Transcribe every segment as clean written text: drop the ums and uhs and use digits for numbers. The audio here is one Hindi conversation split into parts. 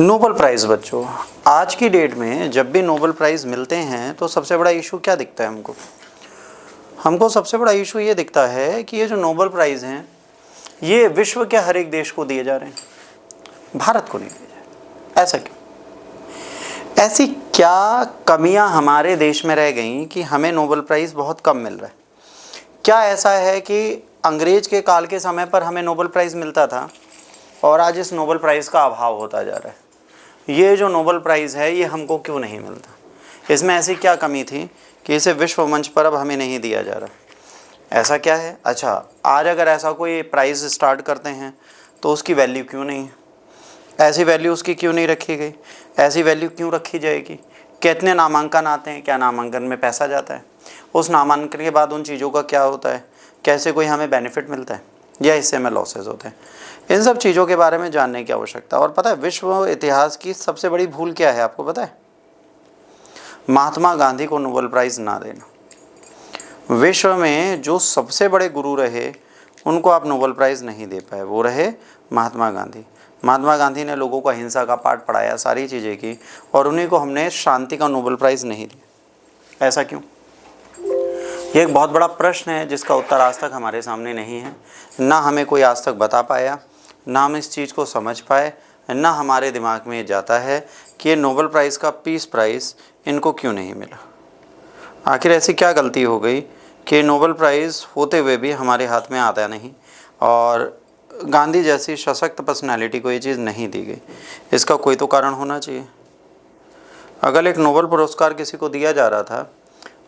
नोबेल प्राइज़ बच्चों, आज की डेट में जब भी नोबेल प्राइज़ मिलते हैं तो सबसे बड़ा इशू क्या दिखता है हमको सबसे बड़ा इशू ये दिखता है कि ये जो नोबेल प्राइज़ हैं ये विश्व के हर एक देश को दिए जा रहे हैं, भारत को नहीं दिए जा रहे। ऐसा क्यों? ऐसी क्या कमियां हमारे देश में रह गई कि हमें नोबेल प्राइज़ बहुत कम मिल रहा है? क्या ऐसा है कि अंग्रेज के काल के समय पर हमें नोबेल प्राइज़ मिलता था और आज इस नोबेल प्राइज़ का अभाव होता जा रहा है? ये जो नोबेल प्राइज़ है ये हमको क्यों नहीं मिलता? इसमें ऐसी क्या कमी थी कि इसे विश्व मंच पर अब हमें नहीं दिया जा रहा? ऐसा क्या है? अच्छा, आज अगर ऐसा कोई प्राइज़ स्टार्ट करते हैं तो उसकी वैल्यू क्यों नहीं है? ऐसी वैल्यू उसकी क्यों नहीं रखी गई? ऐसी वैल्यू क्यों रखी जाएगी? कितने नामांकन आते हैं? क्या नामांकन में पैसा जाता है? उस नामांकन के बाद उन चीज़ों का क्या होता है? कैसे कोई हमें बेनिफिट मिलता है या इससे हमें लॉसेस होते हैं? इन सब चीज़ों के बारे में जानने की आवश्यकता। और पता है विश्व इतिहास की सबसे बड़ी भूल क्या है, आपको पता है? महात्मा गांधी को नोबेल प्राइज़ ना देना। विश्व में जो सबसे बड़े गुरु रहे उनको आप नोबेल प्राइज़ नहीं दे पाए, वो रहे महात्मा गांधी। महात्मा गांधी ने लोगों को अहिंसा का पाठ पढ़ाया, सारी चीज़ें की, और उन्हीं को हमने शांति का नोबेल प्राइज़ नहीं दिया। ऐसा क्यों? ये एक बहुत बड़ा प्रश्न है जिसका उत्तर आज तक हमारे सामने नहीं है। ना हमें कोई आज तक बता पाया, ना हम इस चीज़ को समझ पाए, ना हमारे दिमाग में ये जाता है कि ये नोबेल प्राइज़ का पीस प्राइज़ इनको क्यों नहीं मिला। आखिर ऐसी क्या गलती हो गई कि नोबेल प्राइज़ होते हुए भी हमारे हाथ में आता नहीं और गांधी जैसी सशक्त पर्सनालिटी को ये चीज़ नहीं दी गई? इसका कोई तो कारण होना चाहिए। अगर एक नोबेल पुरस्कार किसी को दिया जा रहा था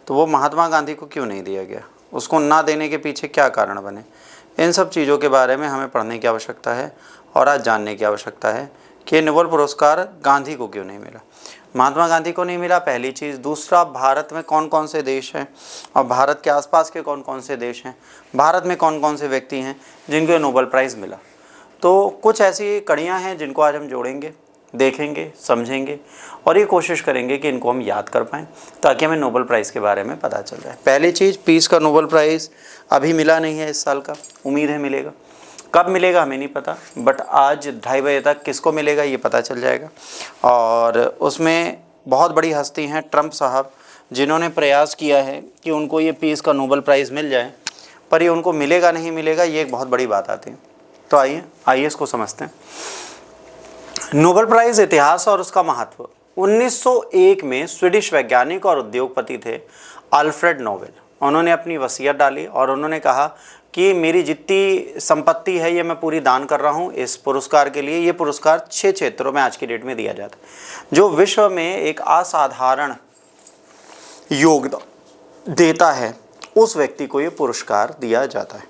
तो वो महात्मा गांधी को क्यों नहीं दिया गया? उसको ना देने के पीछे क्या कारण बने? इन सब चीज़ों के बारे में हमें पढ़ने की आवश्यकता है और आज जानने की आवश्यकता है कि नोबेल पुरस्कार गांधी को क्यों नहीं मिला, महात्मा गांधी को नहीं मिला, पहली चीज़। दूसरा, भारत में कौन कौन से देश हैं और भारत के आसपास के कौन कौन से देश हैं, भारत में कौन कौन से व्यक्ति हैं जिनको नोबेल प्राइज़ मिला? तो कुछ ऐसी कड़ियाँ हैं जिनको आज हम जोड़ेंगे, देखेंगे, समझेंगे और ये कोशिश करेंगे कि इनको हम याद कर पाएँ ताकि हमें नोबेल प्राइज़ के बारे में पता चल जाए। पहली चीज़, पीस का नोबेल प्राइज़ अभी मिला नहीं है इस साल का, उम्मीद है मिलेगा। कब मिलेगा हमें नहीं पता, बट आज 2:30 बजे तक किसको मिलेगा ये पता चल जाएगा। और उसमें बहुत बड़ी हस्ती हैं ट्रंप साहब, जिन्होंने प्रयास किया है कि उनको ये पीस का नोबेल प्राइज़ मिल जाए, पर ये उनको मिलेगा नहीं मिलेगा ये एक बहुत बड़ी बात आती है। तो आइए इसको समझते हैं। नोबेल प्राइज़ इतिहास और उसका महत्व। 1901 में स्वीडिश वैज्ञानिक और उद्योगपति थे अल्फ्रेड नोबेल। उन्होंने अपनी वसीयत डाली और उन्होंने कहा कि मेरी जितनी संपत्ति है ये मैं पूरी दान कर रहा हूँ इस पुरस्कार के लिए। ये पुरस्कार 6 क्षेत्रों में आज की डेट में दिया जाता है। जो विश्व में एक असाधारण योगदान देता है उस व्यक्ति को ये पुरस्कार दिया जाता है।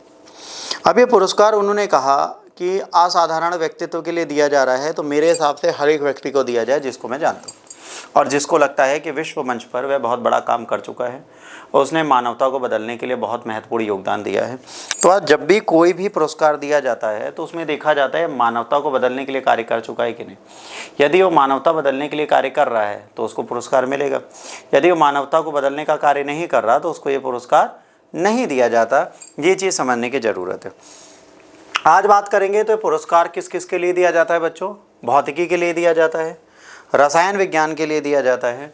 अब ये पुरस्कार उन्होंने कहा कि असाधारण व्यक्तित्व के लिए दिया जा रहा है, तो मेरे हिसाब से हर एक व्यक्ति को दिया जाए जिसको मैं जानता हूँ और जिसको लगता है कि विश्व मंच पर वह बहुत बड़ा काम कर चुका है और उसने मानवता को बदलने के लिए बहुत महत्वपूर्ण योगदान दिया है। तो आज जब भी कोई भी पुरस्कार दिया जाता है तो उसमें देखा जाता है मानवता को बदलने के लिए कार्य कर चुका है कि नहीं। यदि वो मानवता बदलने के लिए कार्य कर रहा है तो उसको पुरस्कार मिलेगा। यदि वो मानवता को बदलने का कार्य नहीं कर रहा तो उसको ये पुरस्कार नहीं दिया जाता। ये चीज़ समझने की ज़रूरत है। आज बात करेंगे तो पुरस्कार किस किस के लिए दिया जाता है बच्चों? भौतिकी के लिए दिया जाता है, रसायन विज्ञान के लिए दिया जाता है,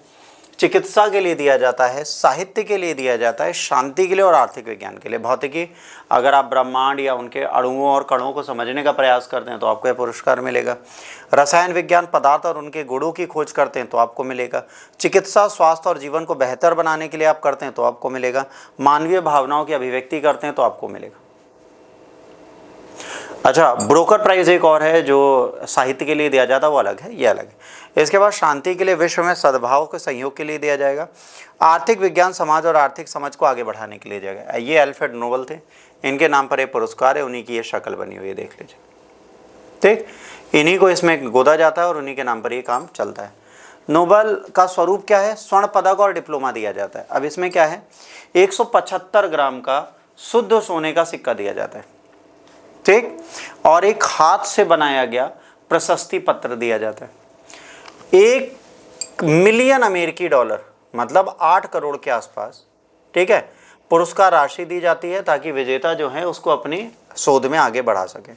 चिकित्सा के लिए दिया जाता है, साहित्य के लिए दिया जाता है, शांति के लिए और आर्थिक विज्ञान के लिए। भौतिकी, अगर आप ब्रह्मांड या उनके अणुओं और कणों को समझने का प्रयास करते हैं तो आपको यह पुरस्कार मिलेगा। रसायन विज्ञान, पदार्थ और उनके गुणों की खोज करते हैं तो आपको मिलेगा। चिकित्सा, स्वास्थ्य और जीवन को बेहतर बनाने के लिए आप करते हैं तो आपको मिलेगा। मानवीय भावनाओं की अभिव्यक्ति करते हैं तो आपको मिलेगा। अच्छा, ब्रोकर प्राइज़ एक और है जो साहित्य के लिए दिया जाता है, वो अलग है, ये अलग है। इसके बाद शांति के लिए, विश्व में सद्भाव के सहयोग के लिए दिया जाएगा। आर्थिक विज्ञान, समाज और आर्थिक समझ को आगे बढ़ाने के लिए जाएगा। ये अल्फ्रेड नोबेल थे, इनके नाम पर एक पुरस्कार है, उन्हीं की ये शक्ल बनी हुई है, देख लीजिए। ठीक, इन्हीं को इसमें गोदा जाता है और उन्हीं के नाम पर ये काम चलता है। नोबेल का स्वरूप क्या है? स्वर्ण पदक और डिप्लोमा दिया जाता है। अब इसमें क्या है? 175 ग्राम का शुद्ध सोने का सिक्का दिया जाता है, ठीक, और एक हाथ से बनाया गया प्रशस्ति पत्र दिया जाता है। 1 मिलियन अमेरिकी डॉलर मतलब 8 करोड़ के आसपास, ठीक है, पुरस्कार राशि दी जाती है ताकि विजेता जो है उसको अपनी शोध में आगे बढ़ा सके।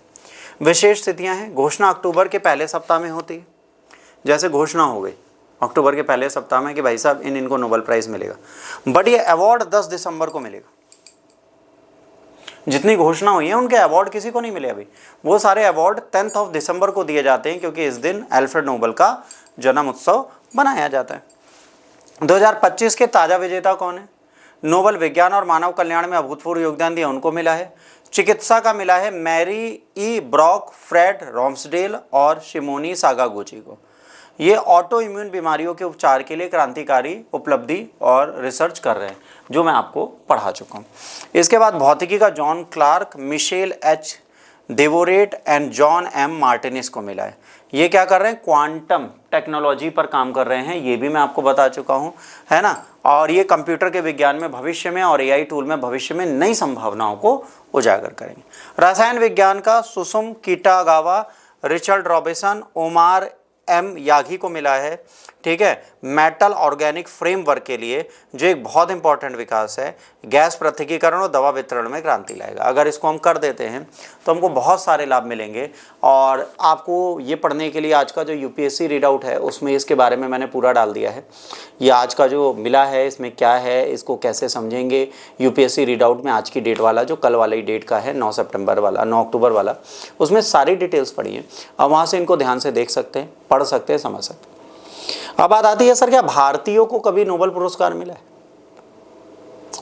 विशेष तिथियां हैं। घोषणा अक्टूबर के पहले सप्ताह में होती है। जैसे घोषणा हो गई अक्टूबर के पहले सप्ताह में कि भाई साहब इनको नोबेल प्राइज़ मिलेगा, बट ये अवार्ड 10 दिसंबर को मिलेगा। जितनी घोषणा हुई है उनके अवार्ड किसी को नहीं मिले अभी। वो सारे अवार्ड 10 दिसंबर को दिए जाते हैं, क्योंकि इस दिन अल्फ्रेड नोबेल का जन्म उत्सव मनाया जाता है। 2025 के ताज़ा विजेता कौन है? नोबेल विज्ञान और मानव कल्याण में अभूतपूर्व योगदान दिया उनको मिला है। चिकित्सा का मिला है मैरी ई ब्रॉक, फ्रेड रॉम्सडेल और शिमोनी सागागुची को। ये ऑटो इम्यून बीमारियों के उपचार के लिए क्रांतिकारी उपलब्धि और रिसर्च कर रहे हैं, जो मैं आपको पढ़ा चुका हूँ। इसके बाद भौतिकी का John Clarke, Michel H Devoret and John M Martinis को मिला है। ये क्या कर रहे हैं? क्वांटम टेक्नोलॉजी पर काम कर रहे हैं, ये भी मैं आपको बता चुका हूँ, है ना। और ये कंप्यूटर के विज्ञान में भविष्य में और एआई टूल में भविष्य में नई संभावनाओं को उजागर करेंगे। रसायन विज्ञान का Susumu Kitagawa, Richard Robinson, Omar M Yaghi को मिला है, ठीक है, मेटल ऑर्गेनिक फ्रेमवर्क के लिए, जो एक बहुत इंपॉर्टेंट विकास है, गैस पृथक्कीकरण और दवा वितरण में क्रांति लाएगा। अगर इसको हम कर देते हैं तो हमको बहुत सारे लाभ मिलेंगे। और आपको ये पढ़ने के लिए आज का जो यूपीएससी रीड आउट है उसमें इसके बारे में मैंने पूरा डाल दिया है। ये आज का जो मिला है इसमें क्या है, इसको कैसे समझेंगे, यूपीएससी रीड आउट में आज की डेट वाला जो कल वाली डेट का है 9 सितंबर वाला, 9 अक्टूबर वाला, उसमें सारी डिटेल्स पढ़ी हैं। अब वहाँ से इनको ध्यान से देख सकते हैं, पढ़ सकते हैं, समझ सकते हैं। अब बात आती है, सर क्या भारतीयों को कभी नोबेल पुरस्कार मिला है?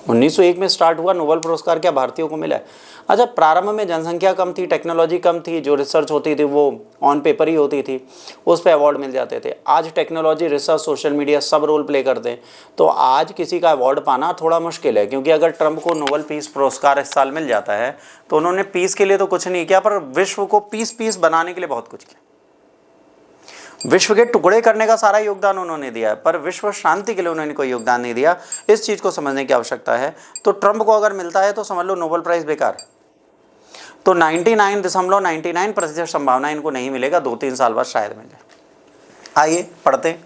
1901 में स्टार्ट हुआ, नोबेल पुरस्कार क्या भारतीयों को मिला है? अच्छा, प्रारंभ में जनसंख्या कम थी, टेक्नोलॉजी कम थी, जो रिसर्च होती थी वो ऑन पेपर ही होती थी, उस पे अवार्ड मिल जाते थे। आज टेक्नोलॉजी, रिसर्च, सोशल मीडिया सब रोल प्ले करते हैं, तो आज किसी का अवार्ड पाना थोड़ा मुश्किल है। क्योंकि अगर ट्रंप को नोबेल पीस पुरस्कार इस साल मिल जाता है तो उन्होंने पीस के लिए तो कुछ नहीं किया, पर विश्व को पीस बनाने के लिए बहुत कुछ किया। विश्व के टुकड़े करने का सारा योगदान उन्होंने दिया है, पर विश्व शांति के लिए उन्होंने कोई योगदान नहीं दिया। इस चीज़ को समझने की आवश्यकता है। तो ट्रंप को अगर मिलता है तो समझ लो नोबेल प्राइज़ बेकार। तो 99.99% संभावना इनको नहीं मिलेगा, 2-3 साल बाद शायद मिल जाए। आइए पढ़ते हैं।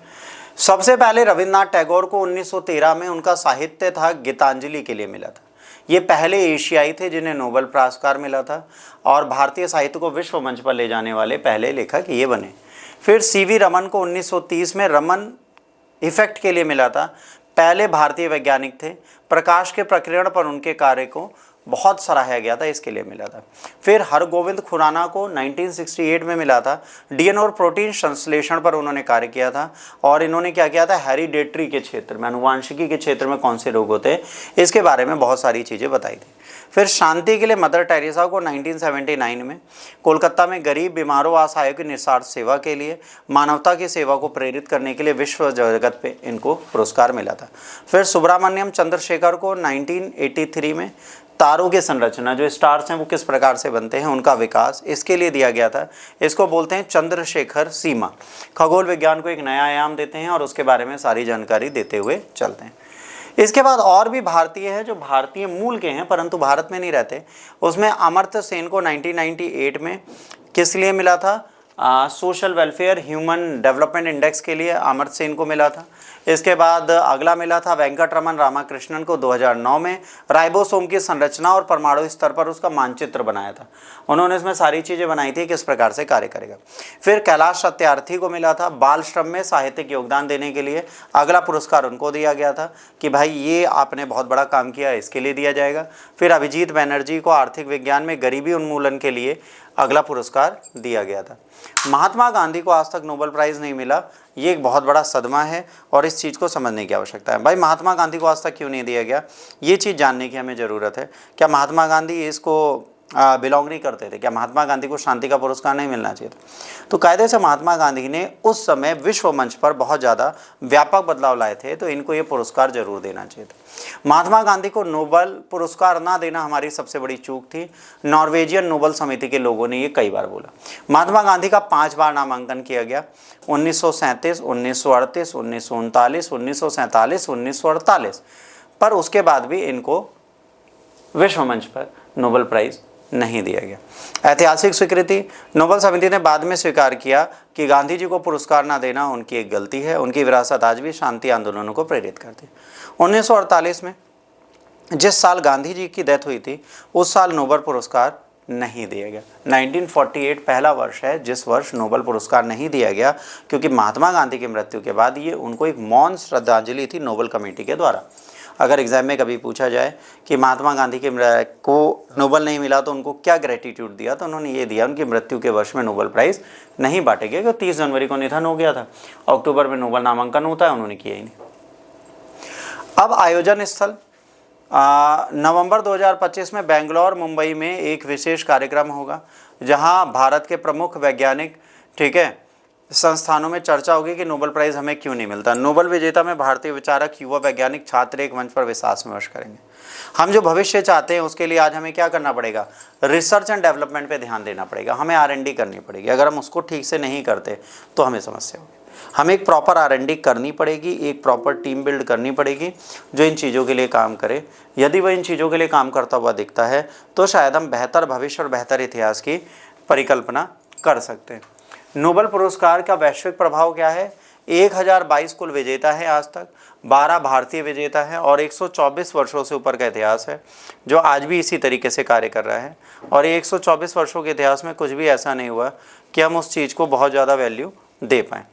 सबसे पहले रविन्द्रनाथ टैगोर को 1913 में उनका साहित्य था गीतांजलि के लिए मिला था। ये पहले एशियाई थे जिन्हें नोबेल पुरस्कार मिला था, और भारतीय साहित्य को विश्व मंच पर ले जाने वाले पहले लेखक ये बने। फिर सीवी रमन को 1930 में रमन इफेक्ट के लिए मिला था। पहले भारतीय वैज्ञानिक थे। प्रकाश के प्रकीर्णन पर उनके कार्य को बहुत सराहा गया था, इसके लिए मिला था। फिर हरगोविंद खुराना को 1968 में मिला था। डीएनए और प्रोटीन संश्लेषण पर उन्होंने कार्य किया था, और इन्होंने क्या किया था, हेरिडेटरी के क्षेत्र में, अनुवांशिकी के क्षेत्र में कौन से रोग होते हैं इसके बारे में बहुत सारी चीज़ें बताई थी। फिर शांति के लिए मदर टेरेसा को 1979 में, कोलकाता में गरीब, बीमारों, असहायों की निस्वार्थ सेवा के लिए, मानवता की सेवा को प्रेरित करने के लिए विश्व जगत पे इनको पुरस्कार मिला था। फिर सुब्रमण्यम चंद्रशेखर को 1983 में तारों की संरचना, जो स्टार्स हैं वो किस प्रकार से बनते हैं, उनका विकास, इसके लिए दिया गया था। इसको बोलते हैं चंद्रशेखर सीमा। खगोल विज्ञान को एक नया आयाम देते हैं और उसके बारे में सारी जानकारी देते हुए चलते हैं। इसके बाद और भी भारतीय हैं जो भारतीय मूल के हैं परंतु भारत में नहीं रहते। उसमें अमर्त्य सेन को 1998 में किस लिए मिला था, social welfare human development index के लिए अमर्त्य सेन को मिला था। इसके बाद अगला मिला था वेंकटरमन रामाकृष्णन को 2009 में, राइबोसोम की संरचना और परमाणु स्तर पर उसका मानचित्र बनाया था। उन्होंने इसमें सारी चीज़ें बनाई थी किस प्रकार से कार्य करेगा। फिर कैलाश सत्यार्थी को मिला था बाल श्रम में साहित्यिक योगदान देने के लिए। अगला पुरस्कार उनको दिया गया था कि भाई ये आपने बहुत बड़ा काम किया, इसके लिए दिया जाएगा। फिर अभिजीत बनर्जी को आर्थिक विज्ञान में गरीबी उन्मूलन के लिए अगला पुरस्कार दिया गया था। महात्मा गांधी को आज तक नोबेल प्राइज़ नहीं मिला, ये एक बहुत बड़ा सदमा है और इस चीज़ को समझने की आवश्यकता है। भाई महात्मा गांधी को आज तक क्यों नहीं दिया गया, ये चीज़ जानने की हमें ज़रूरत है। क्या महात्मा गांधी इसको बिलोंग नहीं करते थे? क्या महात्मा गांधी को शांति का पुरस्कार नहीं मिलना चाहिए था? तो कायदे से महात्मा गांधी ने उस समय विश्व मंच पर बहुत ज़्यादा व्यापक बदलाव लाए थे, तो इनको ये पुरस्कार जरूर देना चाहिए था। महात्मा गांधी को नोबेल पुरस्कार ना देना हमारी सबसे बड़ी चूक थी। नॉर्वेजियन नोबेल समिति के लोगों ने ये कई बार बोला। महात्मा गांधी का 5 बार नामांकन किया गया, 1937, 1938, 1939, 1947, 1948, पर उसके बाद भी इनको विश्व मंच पर नोबेल प्राइज़ नहीं दिया गया। ऐतिहासिक स्वीकृति, नोबेल समिति ने बाद में स्वीकार किया कि गांधी जी को पुरस्कार ना देना उनकी एक गलती है। उनकी विरासत आज भी शांति आंदोलनों को प्रेरित करती है। 1948 में जिस साल गांधी जी की डेथ हुई थी उस साल नोबेल पुरस्कार नहीं दिया गया। 1948 पहला वर्ष है जिस वर्ष नोबेल पुरस्कार नहीं दिया गया, क्योंकि महात्मा गांधी की मृत्यु के बाद ये उनको एक मौन श्रद्धांजलि थी नोबेल कमेटी के द्वारा। अगर एग्जाम में कभी पूछा जाए कि महात्मा गांधी के को नोबेल नहीं मिला तो उनको क्या ग्रेटिट्यूड दिया, तो उन्होंने ये दिया उनकी मृत्यु के वर्ष में नोबेल प्राइज़ नहीं बांटे गए, क्योंकि 30 जनवरी को निधन हो गया था, अक्टूबर में नोबेल नामांकन होता है, उन्होंने किया ही नहीं। अब आयोजन स्थल नवंबर 2025 में बेंगलोर मुंबई में एक विशेष कार्यक्रम होगा, जहां भारत के प्रमुख वैज्ञानिक, ठीक है, संस्थानों में चर्चा होगी कि नोबेल प्राइज़ हमें क्यों नहीं मिलता। नोबेल विजेता में भारतीय विचारक, युवा वैज्ञानिक, छात्र एक मंच पर विचार विमर्श करेंगे। हम जो भविष्य चाहते हैं उसके लिए आज हमें क्या करना पड़ेगा, रिसर्च एंड डेवलपमेंट पे ध्यान देना पड़ेगा, हमें R&D करनी पड़ेगी। अगर हम उसको ठीक से नहीं करते तो हमें समस्या होगी। हमें एक प्रॉपर R&D करनी पड़ेगी, एक प्रॉपर टीम बिल्ड करनी पड़ेगी जो इन चीज़ों के लिए काम करे। यदि वह इन चीज़ों के लिए काम करता हुआ दिखता है तो शायद हम बेहतर भविष्य और बेहतर इतिहास की परिकल्पना कर सकते हैं। नोबेल पुरस्कार का वैश्विक प्रभाव क्या है? 1022 कुल विजेता है आज तक, 12 भारतीय विजेता है और 124 वर्षों से ऊपर का इतिहास है जो आज भी इसी तरीके से कार्य कर रहा है। और ये 124 वर्षों के इतिहास में कुछ भी ऐसा नहीं हुआ कि हम उस चीज़ को बहुत ज़्यादा वैल्यू दे पाएँ।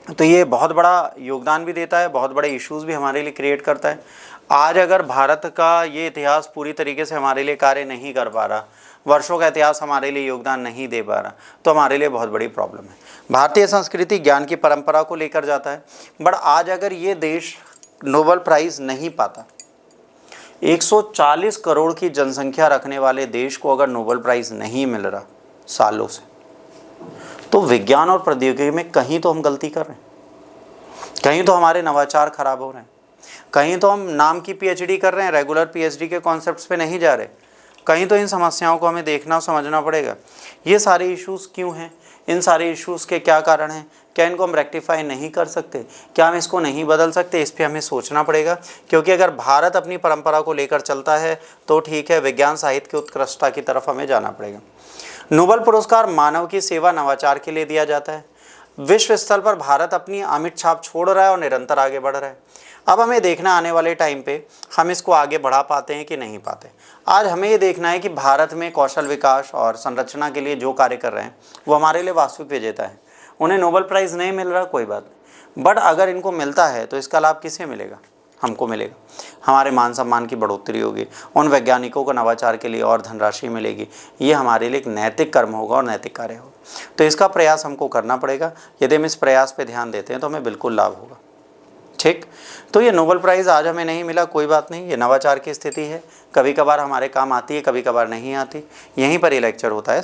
तो ये बहुत बड़ा योगदान भी देता है, बहुत बड़े इश्यूज़ भी हमारे लिए क्रिएट करता है। आज अगर भारत का ये इतिहास पूरी तरीके से हमारे लिए कार्य नहीं कर पा रहा, वर्षों का इतिहास हमारे लिए योगदान नहीं दे पा रहा, तो हमारे लिए बहुत बड़ी प्रॉब्लम है। भारतीय संस्कृति ज्ञान की परंपरा को लेकर जाता है, बट आज अगर ये देश नोबेल प्राइज़ नहीं पाता, 140 करोड़ की जनसंख्या रखने वाले देश को अगर नोबेल प्राइज़ नहीं मिल रहा सालों से, तो विज्ञान और प्रौद्योगिकी में कहीं तो हम गलती कर रहे हैं, कहीं तो हमारे नवाचार खराब हो रहे हैं, कहीं तो हम नाम की PhD कर रहे हैं, रेगुलर PhD के कॉन्सेप्ट्स पे नहीं जा रहे, कहीं तो इन समस्याओं को हमें देखना और समझना पड़ेगा। ये सारे इश्यूज़ क्यों हैं, इन सारे इश्यूज़ के क्या कारण हैं, क्या इनको हम रेक्टिफाई नहीं कर सकते, क्या हम इसको नहीं बदल सकते, इस पर हमें सोचना पड़ेगा। क्योंकि अगर भारत अपनी परंपरा को लेकर चलता है तो ठीक है, विज्ञान साहित्य की उत्कृष्टता की तरफ हमें जाना पड़ेगा। नोबेल पुरस्कार मानव की सेवा, नवाचार के लिए दिया जाता है। विश्व स्तर पर भारत अपनी अमिट छाप छोड़ रहा है और निरंतर आगे बढ़ रहा है। अब हमें देखना आने वाले टाइम पे हम इसको आगे बढ़ा पाते हैं कि नहीं पाते। आज हमें ये देखना है कि भारत में कौशल विकास और संरचना के लिए जो कार्य कर रहे हैं वो हमारे लिए वास्तविक विजेता है। उन्हें नोबेल प्राइज़ नहीं मिल रहा, कोई बात नहीं, बट अगर इनको मिलता है तो इसका लाभ किसे मिलेगा? हमको मिलेगा। हमारे मान सम्मान की बढ़ोतरी होगी, उन वैज्ञानिकों को नवाचार के लिए और धनराशि मिलेगी। ये हमारे लिए एक नैतिक कर्म होगा और नैतिक कार्य होगा। तो इसका प्रयास हमको करना पड़ेगा। यदि हम इस प्रयास पे ध्यान देते हैं तो हमें बिल्कुल लाभ होगा। ठीक, तो ये नोबेल प्राइज़ आज हमें नहीं मिला, कोई बात नहीं, ये नवाचार की स्थिति है, कभी कभार हमारे काम आती है, कभी कभार नहीं आती। यहीं पर ये लेक्चर होता है।